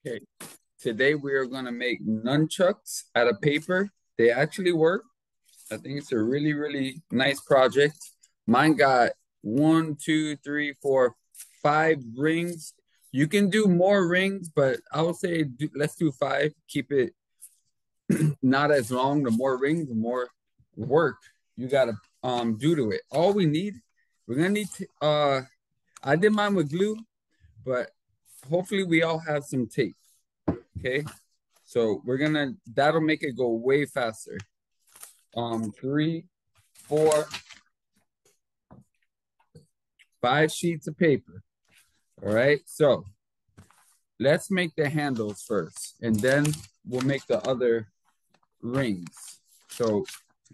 Okay, today we are going to make nunchucks out of paper. They actually work. I think it's a really, really nice project. Mine got one, two, three, four, five rings. You can do more rings, but I would say let's do five. Keep it not as long. The more rings, the more work you gotta do to it. All we need, we're gonna need I did mine with glue, but hopefully we all have some tape. Okay. So that'll make it go way faster. Three, four, five sheets of paper. All right. So let's make the handles first, and then we'll make the other rings. So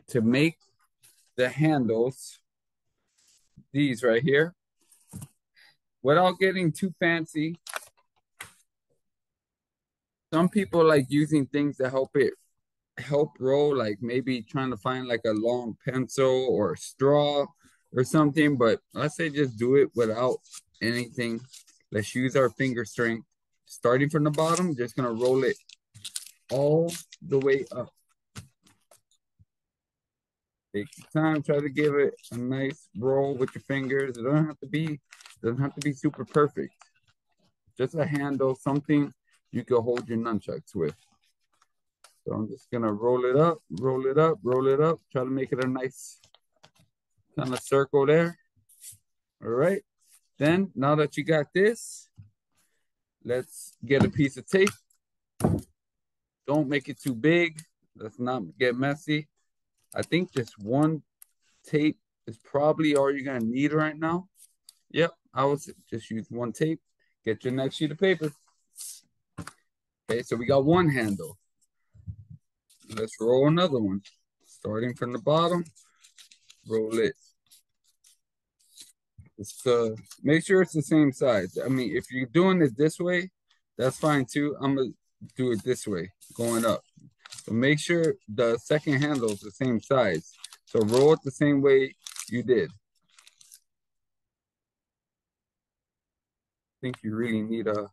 to make the handles, these right here, without getting too fancy, some people like using things to help roll, like maybe trying to find like a long pencil or straw or something. But let's say just do it without anything. Let's use our finger strength. Starting from the bottom, just gonna roll it all the way up. Take your time, try to give it a nice roll with your fingers. It doesn't have to be super perfect. Just a handle, something you can hold your nunchucks with. So I'm just gonna roll it up, roll it up, roll it up. Try to make it a nice kind of circle there. All right. Then now that you got this, let's get a piece of tape. Don't make it too big. Let's not get messy. I think this one tape is probably all you're gonna need right now. Yep, I would just use one tape. Get your next sheet of paper. Okay, so we got one handle. Let's roll another one. Starting from the bottom, roll it. Just make sure it's the same size. I mean, if you're doing it this way, that's fine too. I'm gonna do it this way, going up. So make sure the second handle is the same size. So roll it the same way you did. I think you really need a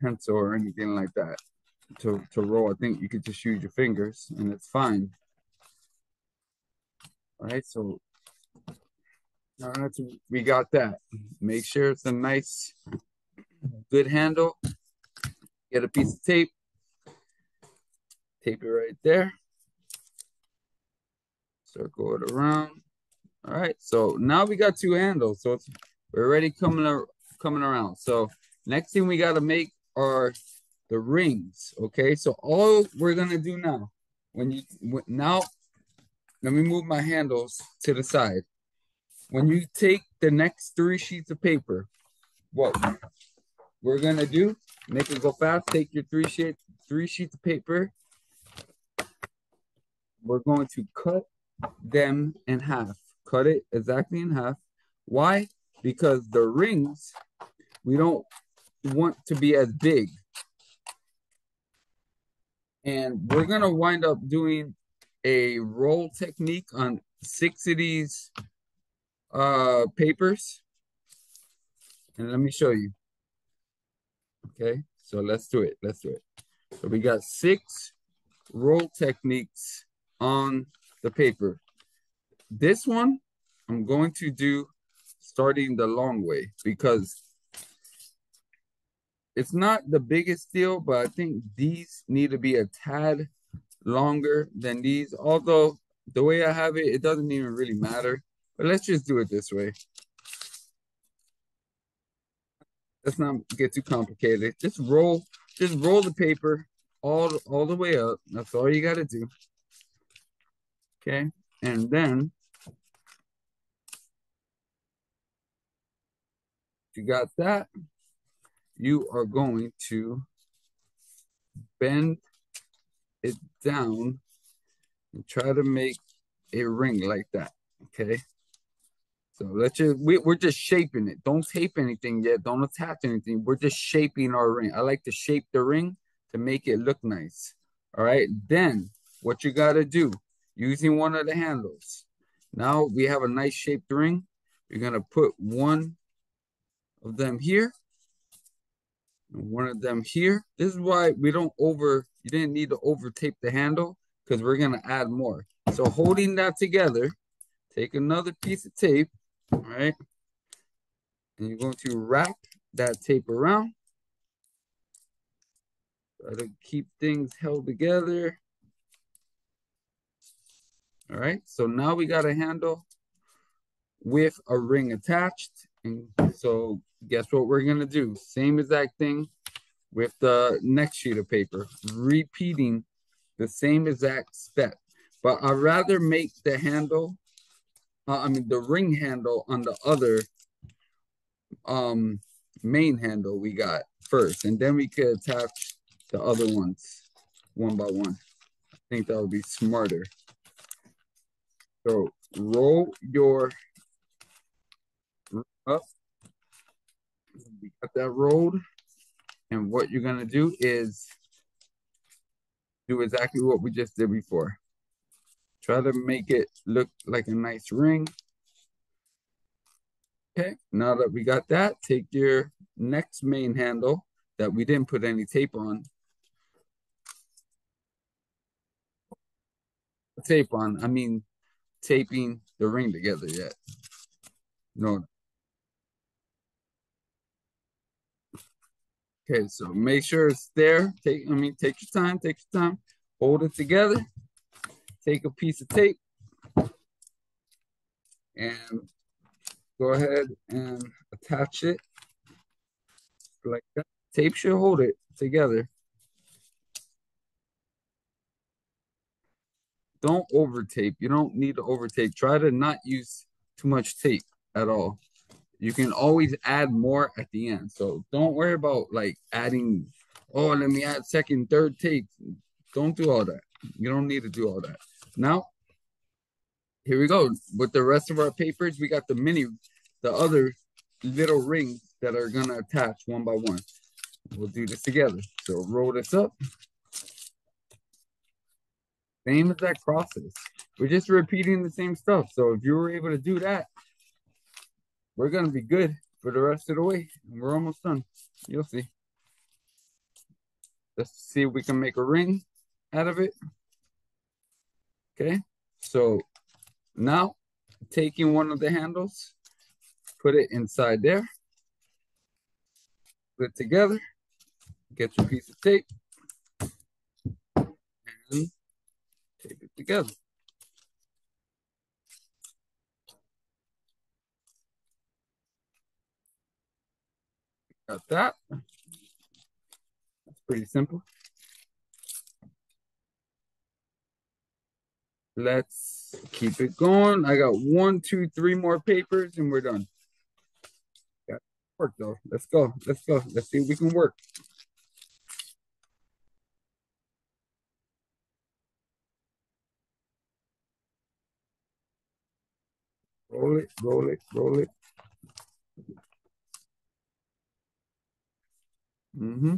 pencil or anything like that to roll. I think you could just use your fingers and it's fine. All right, so all right, so we got that. Make sure it's a nice, good handle. Get a piece of tape, tape it right there. Circle it around. All right, so now we got two handles, so we're already coming around. So next thing we got to make are the rings. Okay, so all we're gonna do now, now, let me move my handles to the side. When you take the next three sheets of paper, what we're gonna do, make it go fast. Take your three sheets of paper. We're going to cut them in half. Cut it exactly in half. Why? Because the rings, we don't want to be as big. And we're going to wind up doing a roll technique on 6 of these papers. And let me show you. Okay, so let's do it. Let's do it. So we got 6 roll techniques on the paper. This one, I'm going to do starting the long way because it's not the biggest deal, but I think these need to be a tad longer than these. Although the way I have it, it doesn't even really matter. But let's just do it this way. Let's not get too complicated. Just roll the paper all the way up. That's all you got to do. Okay, and then you got that. You are going to bend it down and try to make a ring like that. Okay. So we're just shaping it. Don't tape anything yet. Don't attach anything. We're just shaping our ring. I like to shape the ring to make it look nice. All right. Then what you got to do, using one of the handles. Now we have a nice shaped ring. You're going to put one of them here. and one of them here. This is why you didn't need to over tape the handle because we're gonna add more. So holding that together, take another piece of tape, all right? And you're going to wrap that tape around. Try to keep things held together. All right, so now we got a handle with a ring attached. And so guess what we're gonna do? Same exact thing with the next sheet of paper, repeating the same exact step. But I'd rather make the handle, the ring handle on the other um, main handle we got first, and then we could attach the other ones one by one. I think that would be smarter. So roll your up. We got that rolled. And what you're gonna do is do exactly what we just did before. Try to make it look like a nice ring. Okay, now that we got that, take your next main handle that we didn't put any tape on. I mean taping the ring together yet. No. Okay, so make sure it's there. Take your time, hold it together. Take a piece of tape and go ahead and attach it like that. Tape should hold it together. Don't over tape. You don't need to over tape. Try to not use too much tape at all. You can always add more at the end. So don't worry about like adding, oh, let me add second, third tape. Don't do all that. You don't need to do all that. Now, here we go. With the rest of our papers, we got the other little rings that are gonna attach one by one. We'll do this together. So roll this up. Same exact process. We're just repeating the same stuff. So if you were able to do that, we're gonna be good for the rest of the way. And we're almost done. You'll see. Let's see if we can make a ring out of it. Okay. So now taking one of the handles, put it inside there, put it together, get your piece of tape, and tape it together. Got that. That's pretty simple. Let's keep it going. I got 1, 2, 3 more papers and we're done. Got work though. Let's go. Let's go. Let's see if we can work. Roll it, roll it, roll it. Mm-hmm.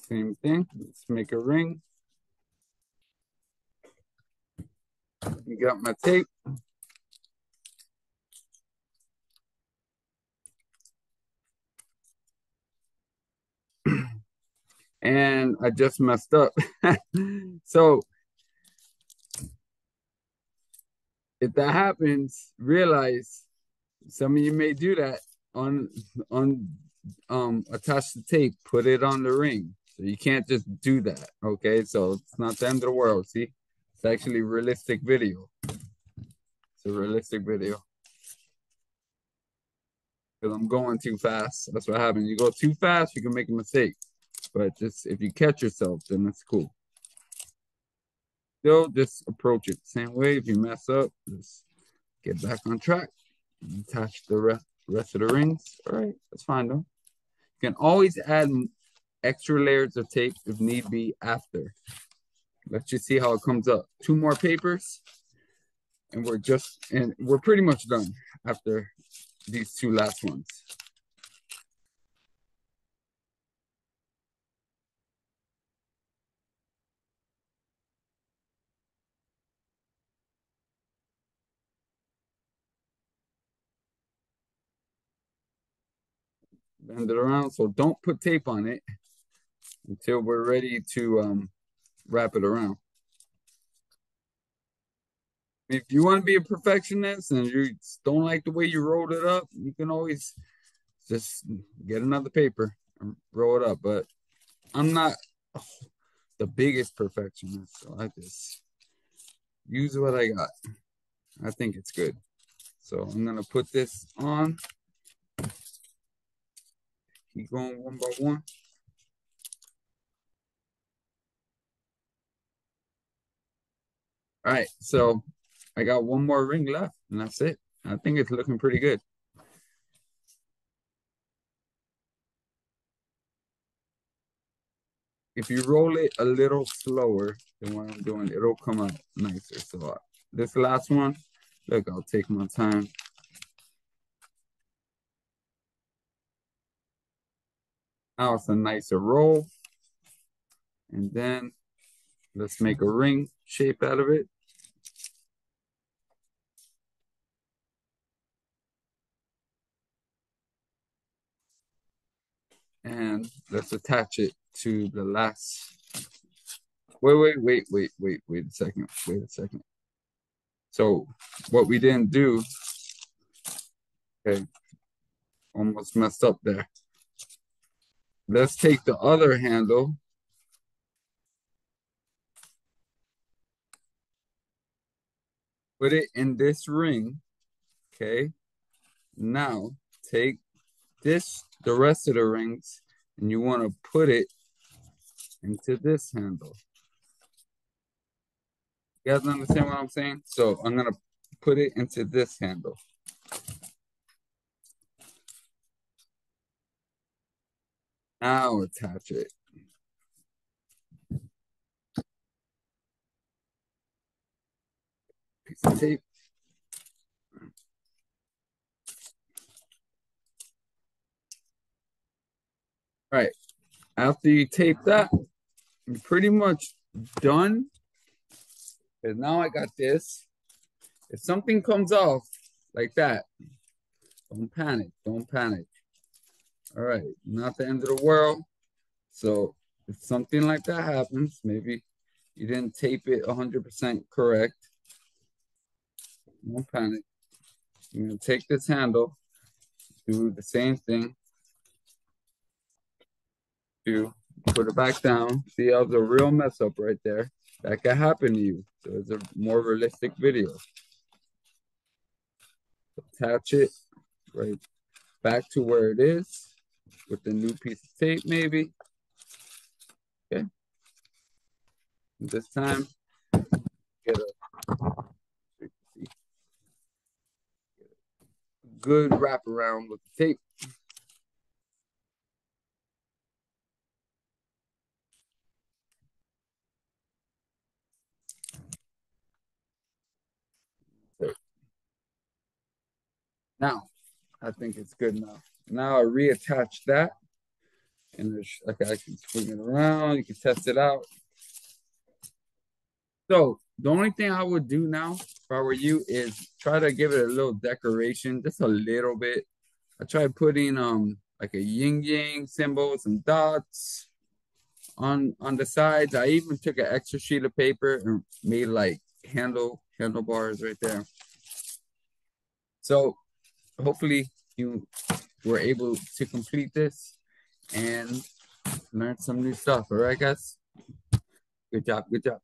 Same thing. Let's make a ring. You got my tape. And I just messed up. So if that happens, realize some of you may do that on attach the tape, put it on the ring. So you can't just do that. Okay, so it's not the end of the world. See, it's actually realistic video. It's a realistic video. Because I'm going too fast. That's what happens. You go too fast, you can make a mistake. But just if you catch yourself, then that's cool. Still, just approach it the same way. If you mess up, just get back on track. Attach the rest of the rings. All right, that's fine though. You can always add extra layers of tape if need be after. Let's just see how it comes up. 2 more papers, and we're pretty much done after these 2 last ones. bend it around. So don't put tape on it until we're ready to wrap it around. If you want to be a perfectionist and you don't like the way you rolled it up, you can always just get another paper and roll it up. But I'm not the biggest perfectionist, so I just use what I got. I think it's good. So I'm gonna put this on. Keep going one by one. All right, so I got one more ring left, and that's it. I think it's looking pretty good. If you roll it a little slower than what I'm doing, it'll come out nicer. So this last one, look, I'll take my time. Now it's a nicer roll. And then let's make a ring shape out of it. And let's attach it to the last. Wait a second. Wait a second. So what we didn't do, okay, almost messed up there. Let's take the other handle. Put it in this ring, okay? Now take the rest of the rings, and you want to put it into this handle. You guys understand what I'm saying? So I'm gonna put it into this handle. Now attach it. Piece of tape. All right. After you tape that, you're pretty much done. Because now I got this. If something comes off like that, don't panic. Don't panic. All right. Not the end of the world. So if something like that happens, maybe you didn't tape it 100% correct, don't panic. You're going to take this handle, do the same thing, put it back down. See, that was a real mess up right there. That can happen to you. So it's a more realistic video. Attach it right back to where it is with the new piece of tape, maybe. Okay. And this time, get a good wrap around with the tape. Now, I think it's good now. Now I reattach that, and okay, I can swing it around. You can test it out. So the only thing I would do now, if I were you, is try to give it a little decoration, just a little bit. I tried putting like a yin yang symbol, some dots on the sides. I even took an extra sheet of paper and made like handlebars right there. So hopefully you were able to complete this and learn some new stuff. All right, guys. Good job. Good job.